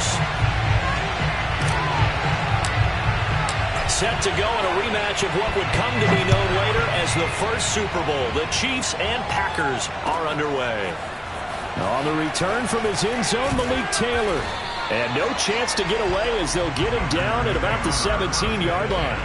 Chargers. Set to go in a rematch of what would come to be known later as the first Super Bowl. The Chiefs and Packers are underway. On the return from his end zone, Malik Taylor. And no chance to get away as they'll get him down at about the 17-yard line.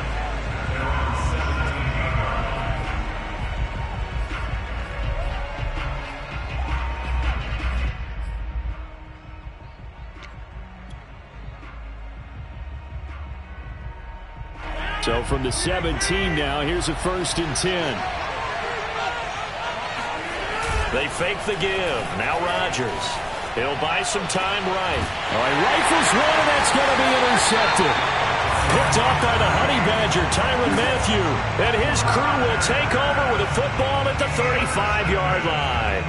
So from the 17 now, here's a 1st and 10. They fake the give. Now Rodgers. He'll buy some time right. All right, rifles one, and that's going to be intercepted. Picked off by the Honey Badger, Tyrann Mathieu. And his crew will take over with a football at the 35-yard line.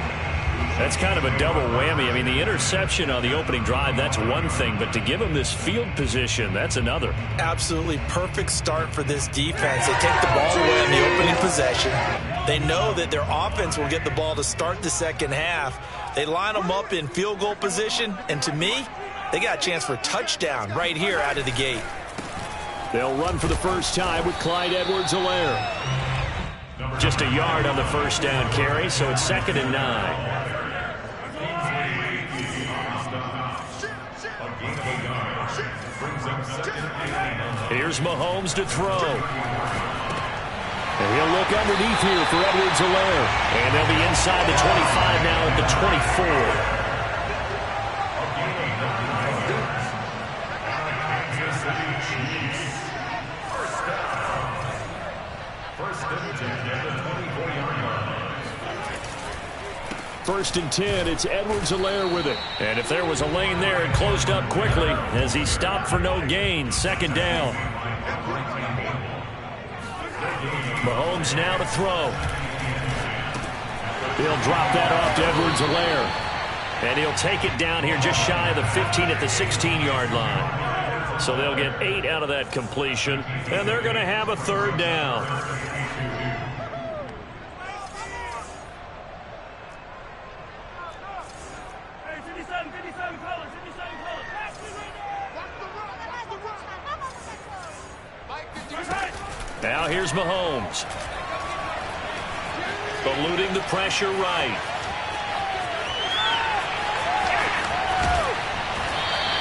That's kind of a double whammy. I mean, the interception on the opening drive, that's one thing. But to give him this field position, that's another. Absolutely perfect start for this defense. They take the ball away on the opening possession. They know that their offense will get the ball to start the second half. They line them up in field goal position. And to me, they got a chance for a touchdown right here out of the gate. They'll run for the first time with Clyde Edwards-Helaire. Just a yard on the first down carry, so it's 2nd and 9. Here's Mahomes to throw. And he'll look underneath here for Edwards-Helaire. And they'll be inside the 25 now at the 24. First and 10, it's Edwards-Helaire with it. And if there was a lane there, it closed up quickly as he stopped for no gain. 2nd down. Mahomes now to throw. He'll drop that off to Edwards-Helaire. And he'll take it down here just shy of the 15 at the 16-yard line. So they'll get 8 out of that completion. And they're going to have a 3rd down. Now here's Mahomes. Eluding the pressure right.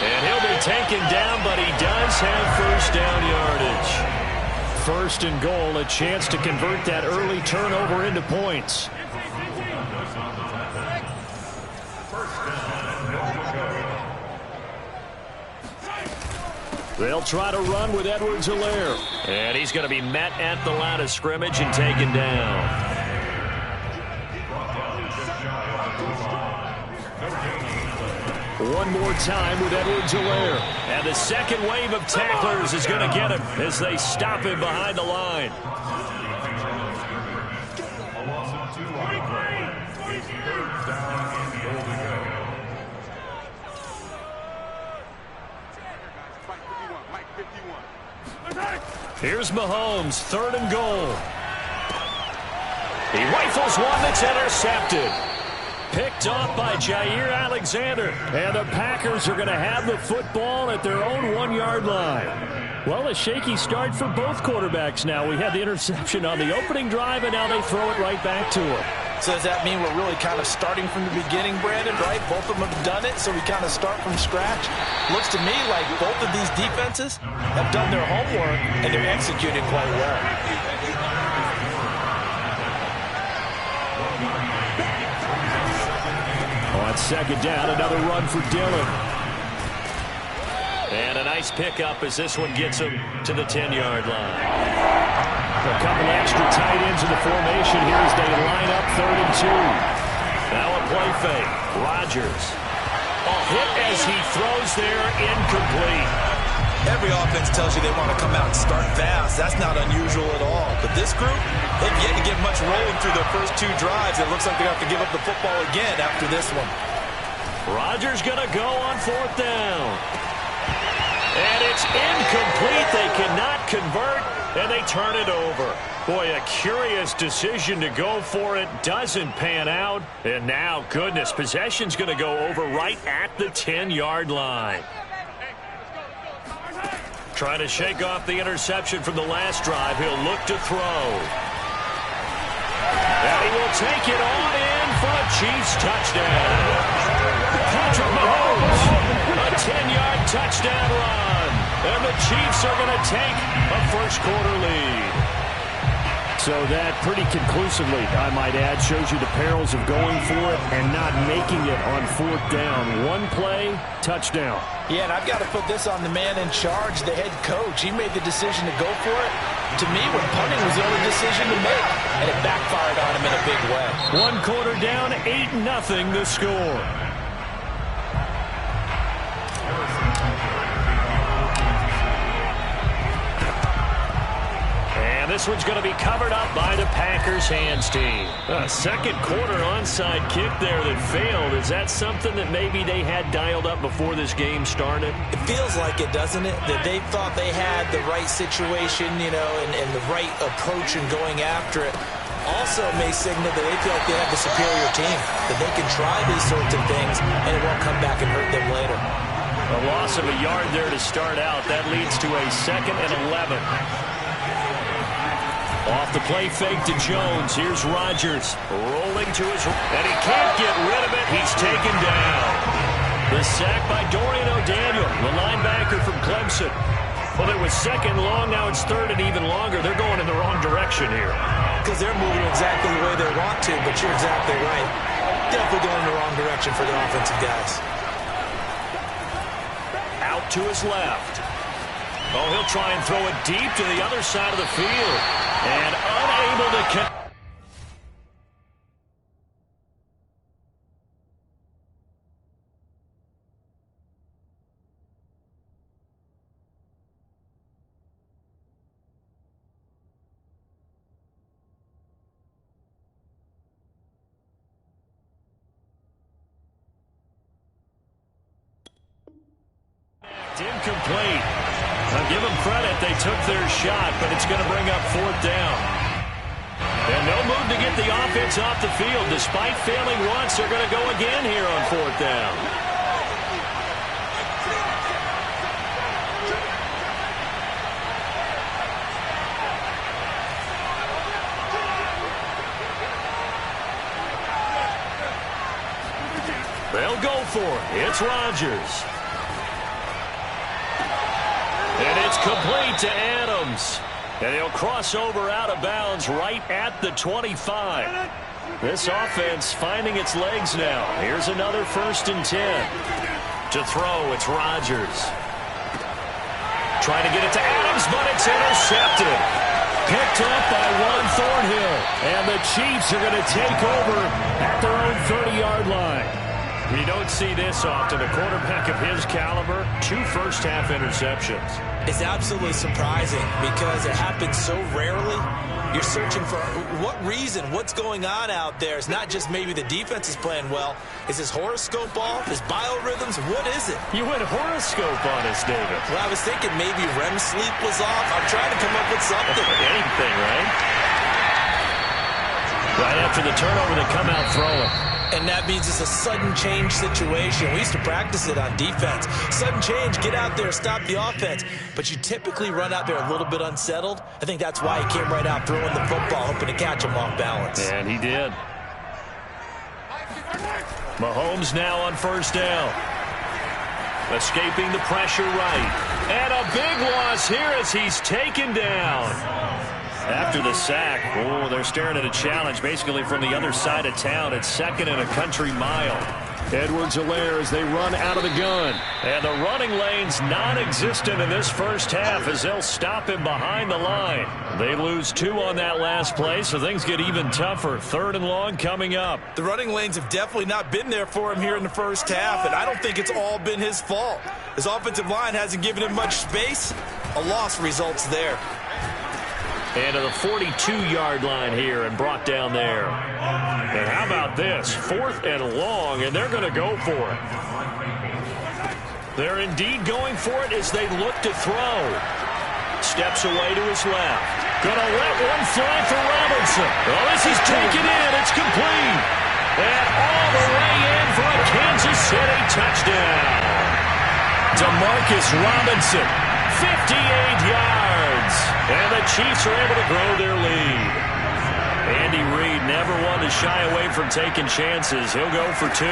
And he'll be taken down, but he does have first down yardage. 1st and goal, a chance to convert that early turnover into points. They'll try to run with Edwards-Helaire. And he's going to be met at the line of scrimmage and taken down. One more time with Edwards-Helaire. And the second wave of tacklers is going to get him as they stop him behind the line. Here's Mahomes, 3rd and goal. He rifles one that's intercepted. Picked off by Jair Alexander. And the Packers are going to have the football at their own 1-yard line. Well, a shaky start for both quarterbacks now. We had the interception on the opening drive, and now they throw it right back to him. So does that mean we're really kind of starting from the beginning, Brandon, right? Both of them have done it, so we kind of start from scratch. Looks to me like both of these defenses have done their homework, and they're executing quite well. On 2nd down, another run for Dillon. And a nice pickup as this one gets him to the 10-yard line. A couple extra tight ends in the formation here as they line up 3rd and 2. Now a play fake. Rodgers. A hit as he throws there, incomplete. Every offense tells you they want to come out and start fast. That's not unusual at all. But this group, they've yet to get much rolling through their first 2 drives. It looks like they're going to have to give up the football again after this one. Rodgers going to go on 4th down. And it's incomplete. They cannot convert, and they turn it over. Boy, a curious decision to go for it. Doesn't pan out. And now, goodness, possession's going to go over right at the 10-yard line. Trying to shake off the interception from the last drive. He'll look to throw. And he will take it on in for a Chiefs touchdown. Patrick Mahomes, a 10-yard touchdown run. And the Chiefs are going to take a first-quarter lead. So that pretty conclusively, I might add, shows you the perils of going for it and not making it on fourth down. One play, touchdown. Yeah, and I've got to put this on the man in charge, the head coach. He made the decision to go for it. To me, when punting was the only decision to make, and it backfired on him in a big way. One quarter down, 8-0 the score. This one's going to be covered up by the Packers hands team. A second quarter onside kick there that failed. Is that something that maybe they had dialed up before this game started? It feels like it, doesn't it? That they thought they had the right situation, you know, and the right approach in going after it. Also may signal that they feel like they have the superior team, that they can try these sorts of things and it won't come back and hurt them later. A loss of a yard there to start out. That leads to a 2nd and 11. Off the play fake to Jones. Here's Rodgers rolling to his right. And he can't get rid of it. He's taken down. The sack by Dorian O'Daniel, the linebacker from Clemson. Well, it was 2nd long. Now it's 3rd and even longer. They're going in the wrong direction here. Because they're moving exactly the way they want to, but you're exactly right. Definitely going in the wrong direction for the offensive guys. Out to his left. Oh, he'll try and throw it deep to the other side of the field. And unable to connect. Incomplete. Now give them credit. They took their shot, but it's going to bring up 4th down. And no move to get the offense off the field. Despite failing once, they're going to go again here on 4th down. They'll go for it. It's Rodgers. And it's complete to Adams. And he'll cross over out of bounds right at the 25. This offense finding its legs now. Here's another 1st and 10. To throw, it's Rodgers. Trying to get it to Adams, but it's intercepted. Picked up by Juan Thornhill. And the Chiefs are going to take over at their own 30-yard line. You don't see this often. A quarterback of his caliber, 2 first-half interceptions. It's absolutely surprising because it happens so rarely. You're searching for what reason, what's going on out there. It's not just maybe the defense is playing well. Is his horoscope off? His biorhythms? What is it? You went horoscope on us, David. Well, I was thinking maybe REM sleep was off. I'm trying to come up with something. Anything, right? Right after the turnover, they come out throwing. And that means it's a sudden change situation. We used to practice it on defense. Sudden change, get out there, stop the offense. But you typically run out there a little bit unsettled. I think that's why he came right out throwing the football, hoping to catch him off balance. And he did. Mahomes now on 1st down. Escaping the pressure right. And a big loss here as he's taken down. After the sack, oh, they're staring at a challenge basically from the other side of town. It's 2nd and a country mile. Edwards-Helaire as they run out of the gun. And the running lane's non-existent in this first half as they'll stop him behind the line. They lose 2 on that last play, so things get even tougher. 3rd and long coming up. The running lanes have definitely not been there for him here in the first half, and I don't think it's all been his fault. His offensive line hasn't given him much space. A loss results there. And to the 42-yard line here and brought down there. And how about this? 4th and long, and they're going to go for it. They're indeed going for it as they look to throw. Steps away to his left. Going to let one fly for Robinson. Well, this is taken in. It's complete. And all the way in for a Kansas City touchdown. Demarcus Robinson 58 yards. And the Chiefs are able to grow their lead. Andy Reid never one to shy away from taking chances. He'll go for 2.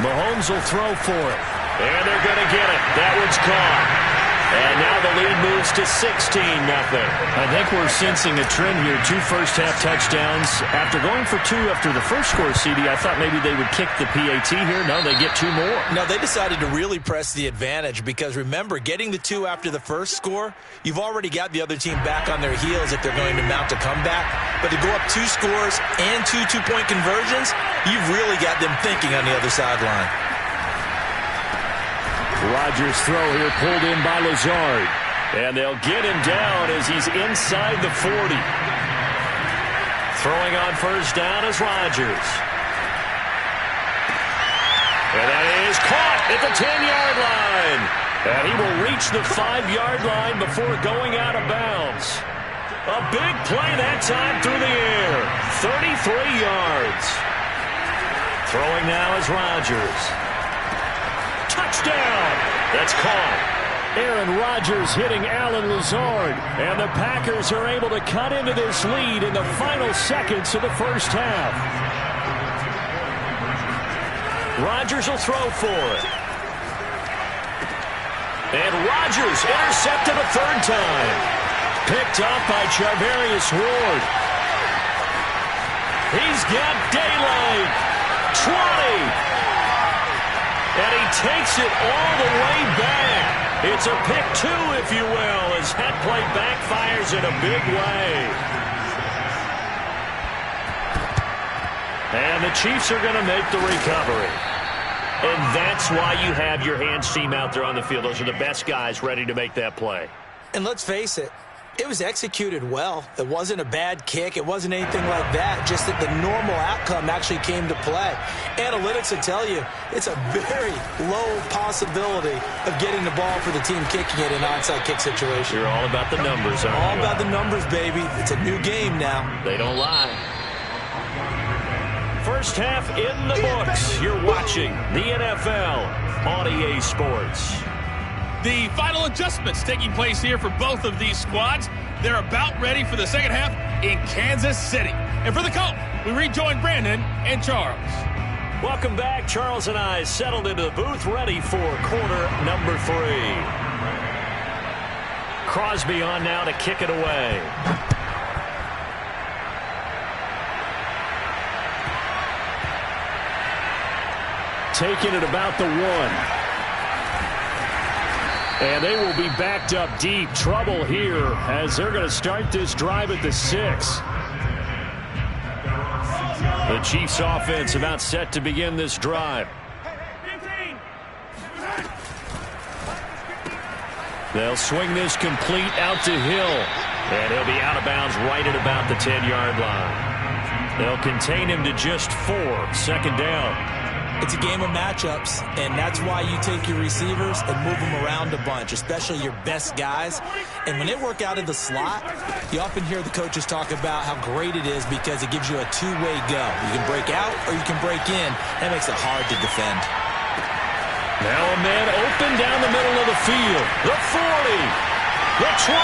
Mahomes will throw for it. And they're going to get it. That one's caught. And now the lead moves to 16-0. I think we're sensing a trend here. 2 first-half touchdowns. After going for 2 after the first score, CD, I thought maybe they would kick the PAT here. No, they get 2 more. No, they decided to really press the advantage because, remember, getting the 2 after the first score, you've already got the other team back on their heels if they're going to mount a comeback. But to go up 2 scores and 2 two-point conversions, you've really got them thinking on the other sideline. Rodgers' throw here pulled in by Lazard. And they'll get him down as he's inside the 40. Throwing on first down is Rodgers. And that is caught at the 10-yard line. And he will reach the 5-yard line before going out of bounds. A big play that time through the air. 33 yards. Throwing now is Rodgers. Touchdown! That's caught. Aaron Rodgers hitting Alan Lazard. And the Packers are able to cut into this lead in the final seconds of the first half. Rodgers will throw for it. And Rodgers intercepted a 3rd time. Picked up by Charvarius Ward. He's got daylight. 20. And he takes it all the way back. It's a pick 2, if you will, as that play backfires in a big way. And the Chiefs are going to make the recovery. And that's why you have your hands team out there on the field. Those are the best guys ready to make that play. And let's face it, it was executed well. It wasn't a bad kick. It wasn't anything like that. Just that the normal outcome actually came to play. Analytics will tell you it's a very low possibility of getting the ball for the team kicking it in an onside kick situation. You're all about the numbers, aren't you? All about the numbers, baby. It's a new game now. They don't lie. First half in the books. You're watching the NFL on EA Sports. The final adjustments taking place here for both of these squads. They're about ready for the second half in Kansas City. And for the call, we rejoin Brandon and Charles. Welcome back. Charles and I settled into the booth, ready for quarter number 3. Crosby on now to kick it away. Taking it about the 1. And they will be backed up deep. Trouble here as they're going to start this drive at the 6. The Chiefs offense about set to begin this drive. They'll swing this complete out to Hill. And he'll be out of bounds right at about the 10-yard line. They'll contain him to just 4. 2nd down. It's a game of matchups, and that's why you take your receivers and move them around a bunch, especially your best guys. And when they work out of the slot, you often hear the coaches talk about how great it is because it gives you a 2-way go. You can break out or you can break in. That makes it hard to defend. Now a man open down the middle of the field. The 40, the 20,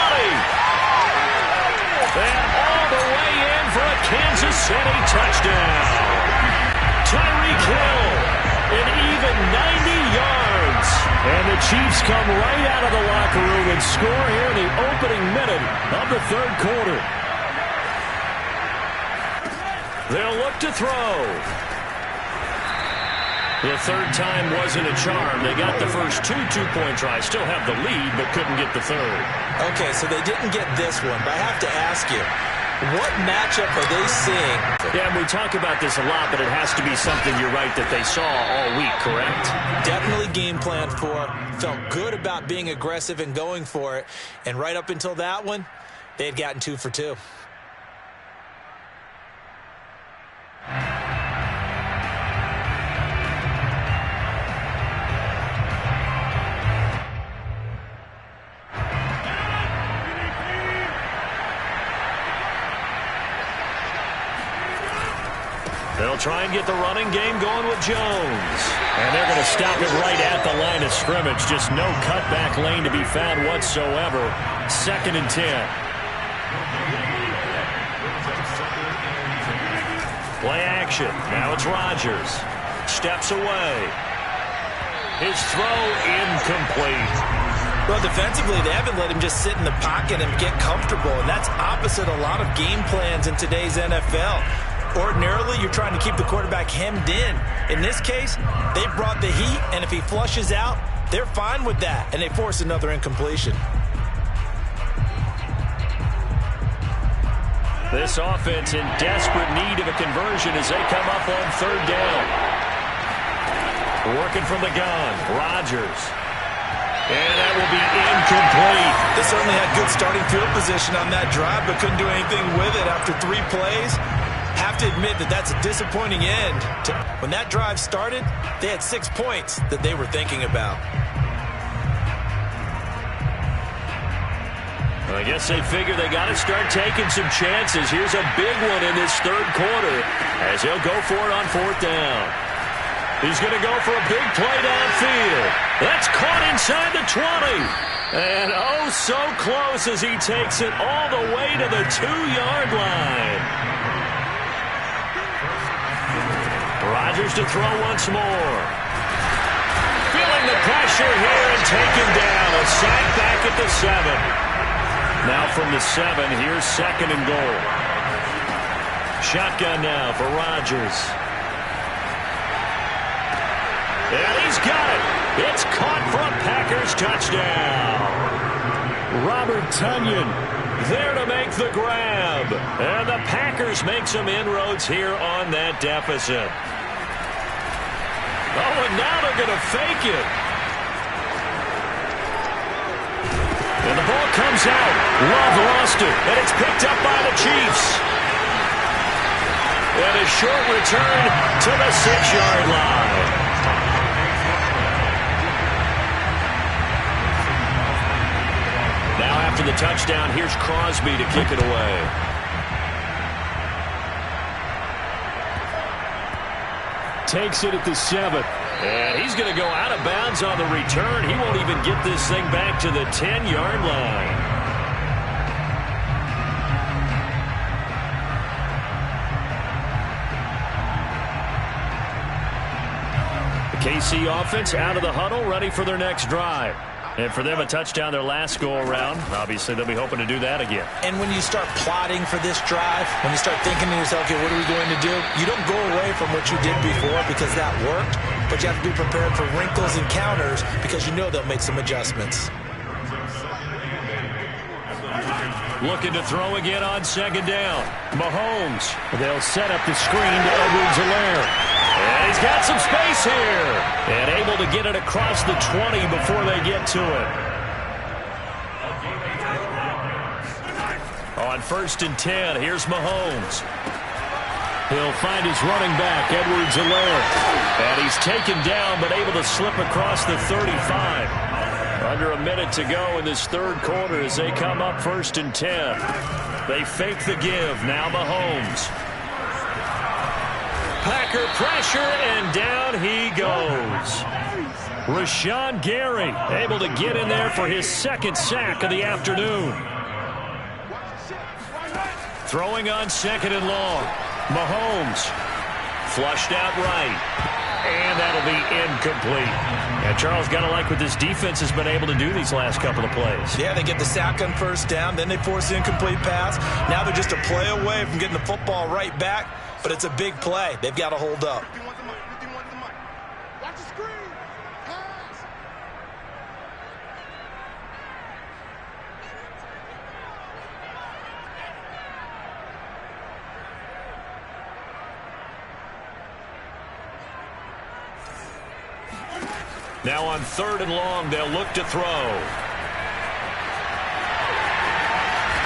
and all the way in for a Kansas City touchdown. Tyreek Hill, an even 90 yards. And the Chiefs come right out of the locker room and score here in the opening minute of the 3rd quarter. They'll look to throw. The 3rd time wasn't a charm. They got the first 2 two-point tries. Still have the lead, but couldn't get the 3rd. Okay, so they didn't get this one, but I have to ask you, what matchup are they seeing? Yeah, and we talk about this a lot, but it has to be something, you're right, that they saw all week, correct? Definitely game planned for. Felt good about being aggressive and going for it. And right up until that one, they had gotten 2 for 2. They'll try and get the running game going with Jones. And they're going to stop it right at the line of scrimmage. Just no cutback lane to be found whatsoever. 2nd and 10. Play action. Now it's Rodgers. Steps away. His throw incomplete. Well, defensively, they haven't let him just sit in the pocket and get comfortable, and that's opposite a lot of game plans in today's NFL. Ordinarily, you're trying to keep the quarterback hemmed in. In this case, they brought the heat, and if he flushes out, they're fine with that, and they force another incompletion. This offense in desperate need of a conversion as they come up on 3rd down. Working from the gun, Rodgers. And that will be incomplete. They certainly had good starting field position on that drive, but couldn't do anything with it after 3 plays. Have to admit that that's a disappointing end. When that drive started, they had 6 points that they were thinking about. Well, I guess they figure they got to start taking some chances. Here's a big one in this 3rd quarter as he'll go for it on 4th down. He's going to go for a big play downfield. That's caught inside the 20. And oh, so close as he takes it all the way to the 2-yard line. Rodgers to throw once more. Feeling the pressure here and taken down. A sack back at the 7. Now from the 7, here's 2nd and goal. Shotgun now for Rodgers. And he's got it. It's caught for a Packers touchdown. Robert Tonyan there to make the grab. And the Packers make some inroads here on that deficit. Oh, and now they're going to fake it. And the ball comes out. Love lost it. And it's picked up by the Chiefs. And a short return to the 6-yard line. Now after the touchdown, here's Crosby to kick it away. Takes it at the 7. And he's going to go out of bounds on the return. He won't even get this thing back to the 10-yard line. The KC offense out of the huddle, ready for their next drive. And for them, a touchdown their last go-around. Obviously, they'll be hoping to do that again. And when you start plotting for this drive, when you start thinking to yourself, okay, what are we going to do? You don't go away from what you did before because that worked, but you have to be prepared for wrinkles and counters because you know they'll make some adjustments. Looking to throw again on 2nd down. Mahomes. They'll set up the screen to Edwards-Helaire. And he's got some space here. And able to get it across the 20 before they get to it. On 1st and 10, here's Mahomes. He'll find his running back, Edwards-Helaire. And he's taken down, but able to slip across the 35. Under a minute to go in this 3rd quarter as they come up 1st and 10. They fake the give. Now Mahomes. Packer pressure, and down he goes. Rashawn Gary able to get in there for his 2nd sack of the afternoon. Throwing on 2nd and long. Mahomes flushed out right. And that'll be incomplete. And Charles, got to like what this defense has been able to do these last couple of plays. Yeah, they get the sack on 1st down, then they force the incomplete pass. Now they're just a play away from getting the football right back, but it's a big play. They've got to hold up. Watch the screen. Pass. Now on 3rd and long, they'll look to throw.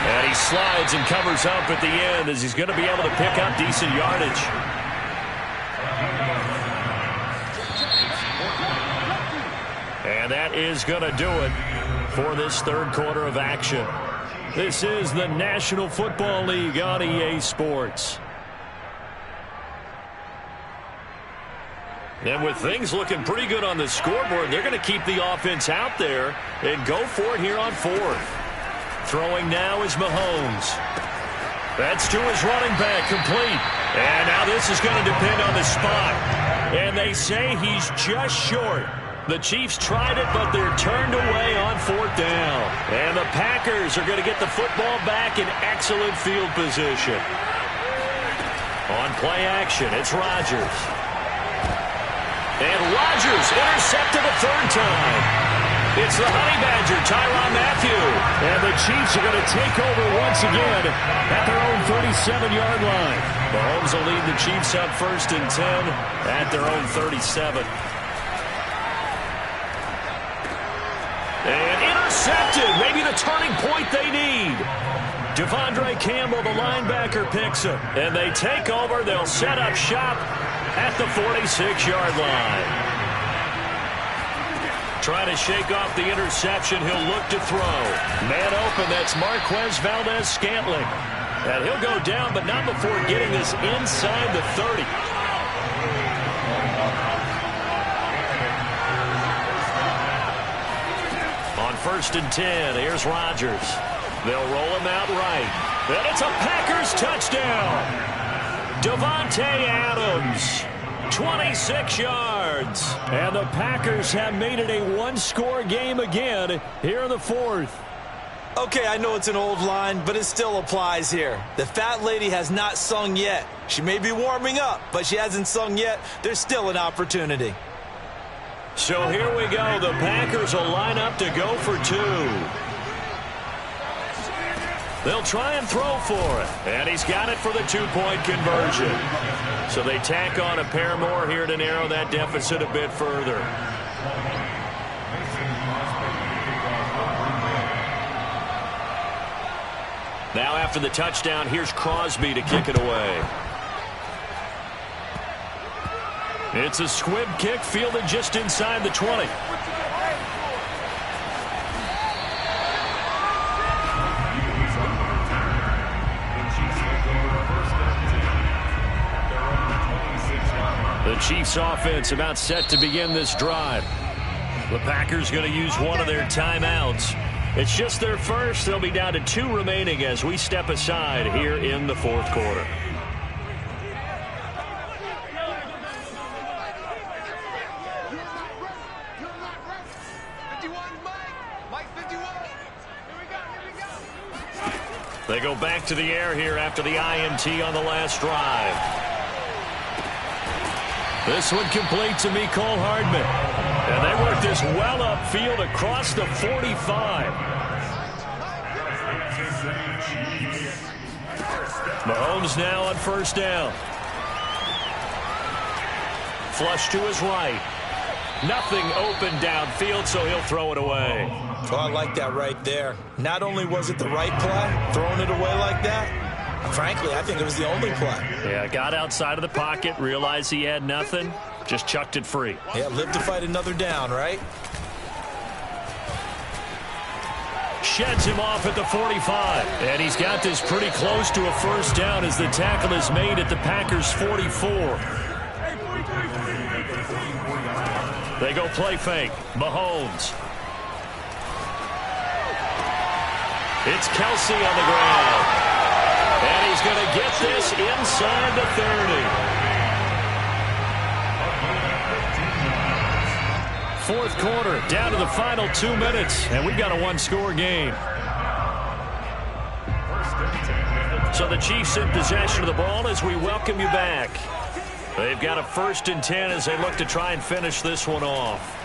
And he slides and covers up at the end as he's going to be able to pick up decent yardage. And that is going to do it for this 3rd quarter of action. This is the National Football League on EA Sports. And with things looking pretty good on the scoreboard, they're going to keep the offense out there and go for it here on fourth. Throwing now is Mahomes. That's to his running back, complete. And now this is going to depend on the spot. And they say he's just short. The Chiefs tried it, but they're turned away on fourth down. And the Packers are going to get the football back in excellent field position. On play action, it's Rodgers. And Rodgers intercepted a third time. It's the Honey Badger, Tyrann Mathieu. And the Chiefs are going to take over once again at their own 37-yard line. Mahomes will lead the Chiefs up 1st and 10 at their own 37. And intercepted, maybe the turning point they need. Devondre Campbell, the linebacker, picks him. And they take over. They'll set up shop at the 46-yard line. Trying to shake off the interception. He'll look to throw. Man open, that's Marquez Valdez-Scantling. And he'll go down, but not before getting this inside the 30. On 1st and 10, here's Rodgers. They'll roll him out right. And it's a Packers touchdown. Davante Adams, 26 yards. And the Packers have made it a one-score game again here in the fourth. Okay, I know it's an old line, but it still applies here. The fat lady has not sung yet. She may be warming up, but she hasn't sung yet. There's still an opportunity. So here we go. The Packers will line up to go for two. They'll try and throw for it. And he's got it for the two-point conversion. So they tack on a pair more here to narrow that deficit a bit further. Now after the touchdown, here's Crosby to kick it away. It's a squib kick fielded just inside the 20. The Chiefs offense about set to begin this drive. The Packers going to use one of their timeouts. It's just their first. They'll be down to 2 remaining as we step aside here in the fourth quarter. They go back to the air here after the INT on the last drive. This one complete to Mecole Hardman. And they work this well upfield across the 45. Mahomes now on first down. Flush to his right. Nothing open downfield, so he'll throw it away. Oh, I like that right there. Not only was it the right play, throwing it away like that, frankly, I think it was the only play. Yeah, got outside of the pocket, realized he had nothing, just chucked it free. Yeah, live to fight another down, right? Sheds him off at the 45. And he's got this pretty close to a first down as the tackle is made at the Packers' 44. They go play fake. Mahomes. It's Kelsey on the ground. And he's going to get this inside the 30. Fourth quarter, down to the final 2 minutes, and we've got a one-score game. So the Chiefs in possession of the ball as we welcome you back. They've got a 1st and 10 as they look to try and finish this one off.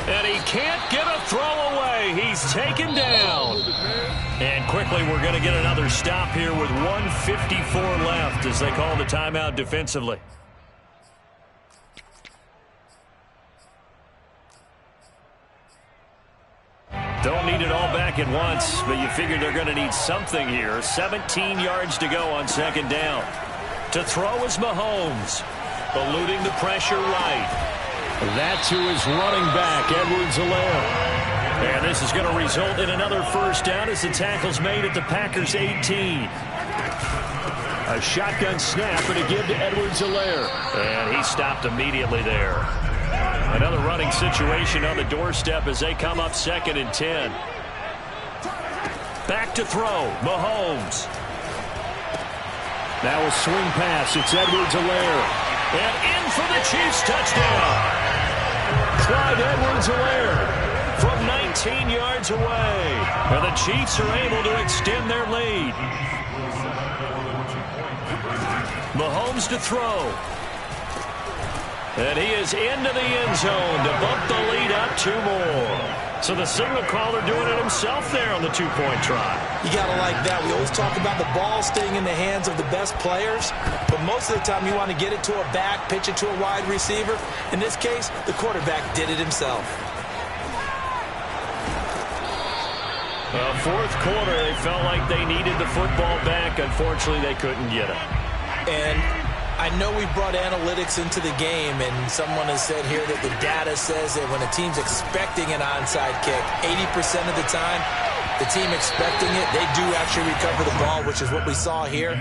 And he can't get a throw away. He's taken down. And quickly we're going to get another stop here with 1:54 left as they call the timeout defensively. Don't need it all back at once, but you figure they're going to need something here. 17 yards to go on second down. To throw is Mahomes, eluding the pressure right. That to his running back, Edwards-Helaire. And this is going to result in another first down as the tackle's made at the Packers' 18. A shotgun snap and a give to Edwards-Helaire. And he stopped immediately there. Another running situation on the doorstep as they come up 2nd and 10. Back to throw. Mahomes. Now a swing pass. It's Edwards-Helaire. And in for the Chiefs touchdown. Clyde Edwards-Helaire from 19 yards away. And the Chiefs are able to extend their lead. Mahomes to throw. And he is into the end zone to bump the lead up 2 more. So the signal caller doing it himself there on the 2-point try. You got to like that. We always talk about the ball staying in the hands of the best players, but most of the time you want to get it to a back, pitch it to a wide receiver. In this case, the quarterback did it himself. Fourth quarter, they felt like they needed the football back. Unfortunately, they couldn't get it. And I know we brought analytics into the game, and someone has said here that the data says that when a team's expecting an onside kick, 80% of the time, the team expecting it, they do actually recover the ball, which is what we saw here.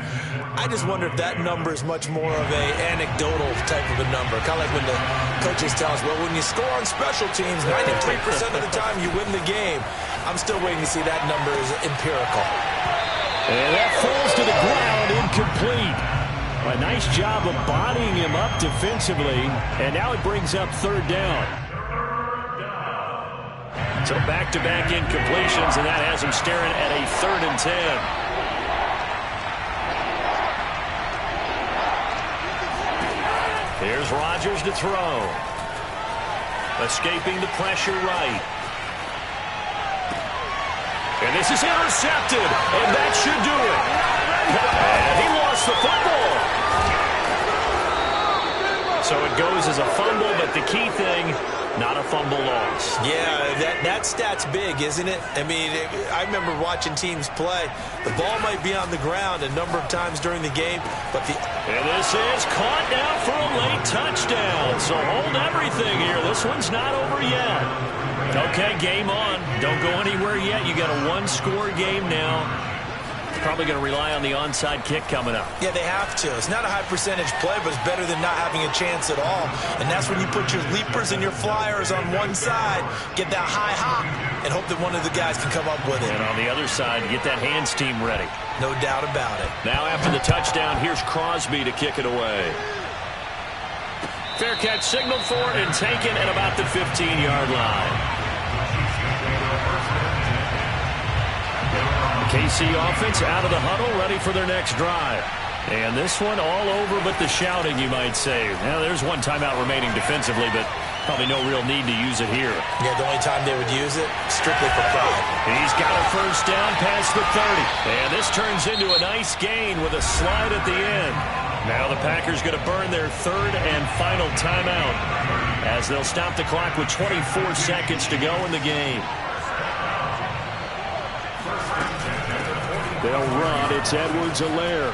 I just wonder if that number is much more of an anecdotal type of a number. Kind of like when the coaches tell us, well, when you score on special teams, 93% of the time you win the game. I'm still waiting to see that number is empirical. And that falls to the ground, incomplete. A nice job of bodying him up defensively, and now it brings up 3rd down. So back-to-back incompletions, and that has him staring at a 3rd and 10. Here's Rodgers to throw. Escaping the pressure right. And this is intercepted, and that should do it. And he lost the football. So it goes as a fumble, but the key thing, not a fumble loss. Yeah, that stat's big, isn't it? I mean, I remember watching teams play. The ball might be on the ground a number of times during the game, but And this is caught now for a late touchdown. So hold everything here. This one's not over yet. Okay, game on. Don't go anywhere yet. You got a 1-score game now. Probably going to rely on the onside kick coming up. Yeah, they have to. It's not a high percentage play, but it's better than not having a chance at all. And that's when you put your leapers and your flyers on one side, get that high hop, and hope that one of the guys can come up with it. And on the other side, get that hands team ready. No doubt about it. Now after the touchdown, here's Crosby to kick it away. Fair catch signaled for and taken at about the 15-yard line. KC offense out of the huddle, ready for their next drive. And this one all over but the shouting, you might say. Now, there's one timeout remaining defensively, but probably no real need to use it here. Yeah, the only time they would use it, strictly for pride. He's got a first down past the 30. And this turns into a nice gain with a slide at the end. Now the Packers going to burn their 3rd and final timeout as they'll stop the clock with 24 seconds to go in the game. They'll run. It's Edwards-Helaire.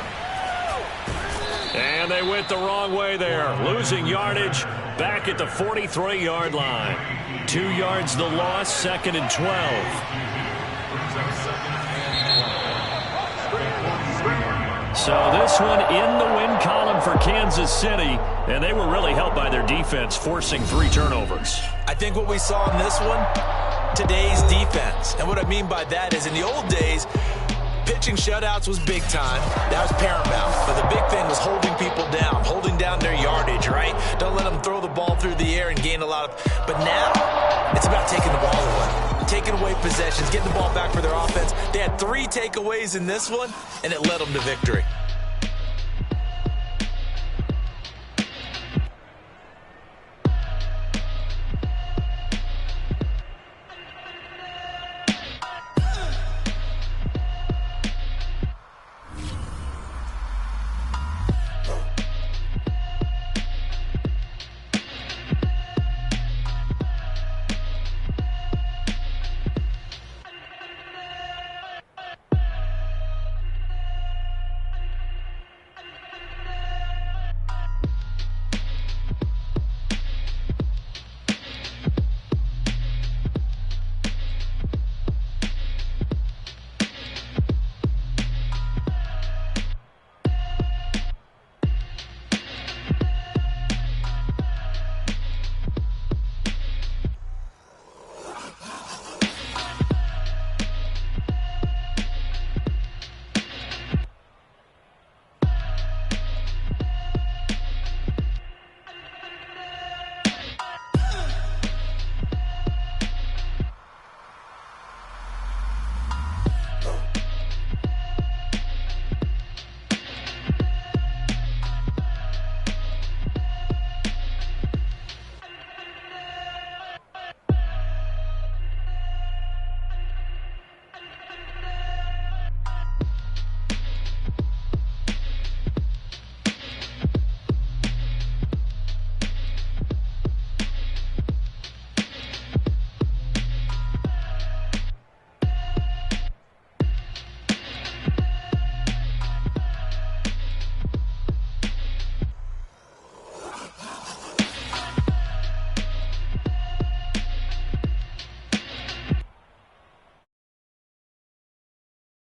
And they went the wrong way there. Losing yardage back at the 43-yard line. 2 yards the loss, 2nd and 12. So this one in the win column for Kansas City. And they were really helped by their defense, forcing 3 turnovers. I think what we saw in this one, today's defense. And what I mean by that is in the old days, pitching shutouts was big time. That was paramount. But the big thing was holding people down, holding down their yardage, right? Don't let them throw the ball through the air and gain a lot of... But now, it's about taking the ball away. Taking away possessions, getting the ball back for their offense. They had 3 takeaways in this one, and it led them to victory.